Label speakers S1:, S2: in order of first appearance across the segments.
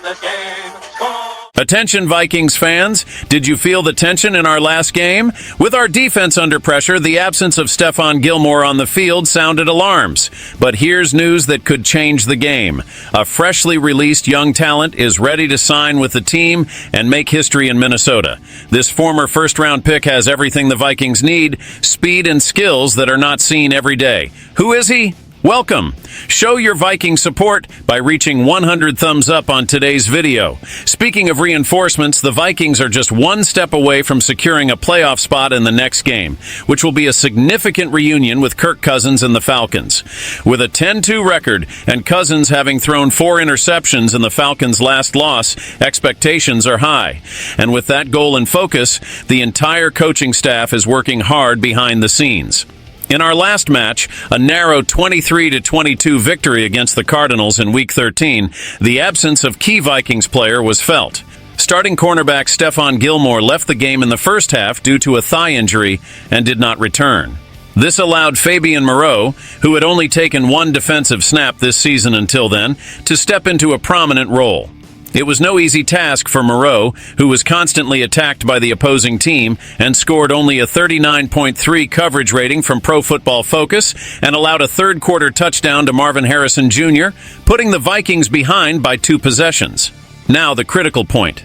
S1: this game. SKOL!
S2: Attention Vikings fans, did you feel the tension in our last game? With our defense under pressure, the absence of Stephon Gilmore on the field sounded alarms. But here's news that could change the game. A freshly released young talent is ready to sign with the team and make history in Minnesota. This former first-round pick has everything the Vikings need, speed and skills that are not seen every day. Who is he? Welcome. Show your Viking support by reaching 100 thumbs up on today's video. Speaking of reinforcements, the Vikings are just one step away from securing a playoff spot in the next game, which will be a significant reunion with Kirk Cousins and the Falcons. With a 10-2 record and Cousins having thrown 4 interceptions in the Falcons' last loss, expectations are high. And with that goal in focus, the entire coaching staff is working hard behind the scenes. In our last match, a narrow 23-22 victory against the Cardinals in Week 13, the absence of key Vikings player was felt. Starting cornerback Stephon Gilmore left the game in the first half due to a thigh injury and did not return. This allowed Fabian Moreau, who had only taken 1 defensive snap this season until then, to step into a prominent role. It was no easy task for Moreau, who was constantly attacked by the opposing team and scored only a 39.3 coverage rating from Pro Football Focus and allowed a third-quarter touchdown to Marvin Harrison Jr., putting the Vikings behind by 2 possessions. Now the critical point.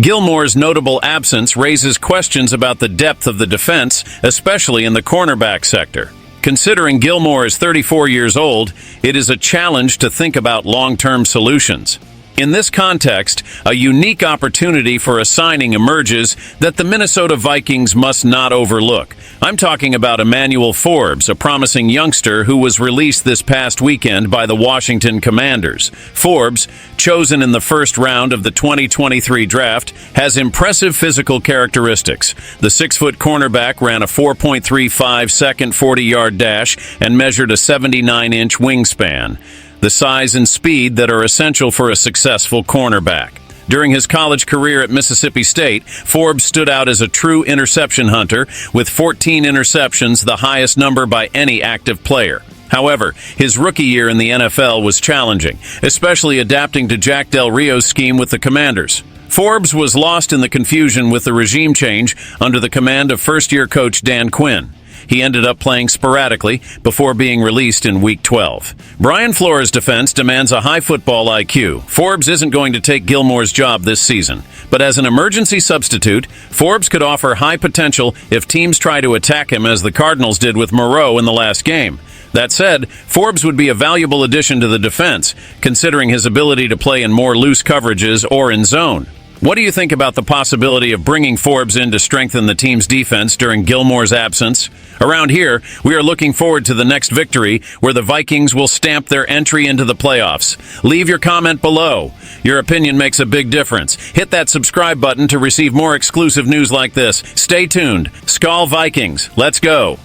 S2: Gilmore's notable absence raises questions about the depth of the defense, especially in the cornerback sector. Considering Gilmore is 34 years old, it is a challenge to think about long-term solutions. In this context, a unique opportunity for a signing emerges that the Minnesota Vikings must not overlook. I'm talking about Emmanuel Forbes, a promising youngster who was released this past weekend by the Washington Commanders. Forbes, chosen in the first round of the 2023 draft, has impressive physical characteristics. The 6-foot cornerback ran a 4.35-second 40-yard dash and measured a 79-inch wingspan. The size and speed that are essential for a successful cornerback. During his college career at Mississippi State, Forbes stood out as a true interception hunter, with 14 interceptions, the highest number by any active player. However, his rookie year in the NFL was challenging, especially adapting to Jack Del Rio's scheme with the Commanders. Forbes was lost in the confusion with the regime change under the command of first-year coach Dan Quinn. He ended up playing sporadically before being released in Week 12. Brian Flores' defense demands a high football IQ. Forbes isn't going to take Gilmore's job this season, but as an emergency substitute, Forbes could offer high potential if teams try to attack him as the Cardinals did with Moreau in the last game. That said, Forbes would be a valuable addition to the defense, considering his ability to play in more loose coverages or in zone. What do you think about the possibility of bringing Forbes in to strengthen the team's defense during Gilmore's absence? Around here, we are looking forward to the next victory, where the Vikings will stamp their entry into the playoffs. Leave your comment below. Your opinion makes a big difference. Hit that subscribe button to receive more exclusive news like this. Stay tuned. SKOL Vikings. Let's go.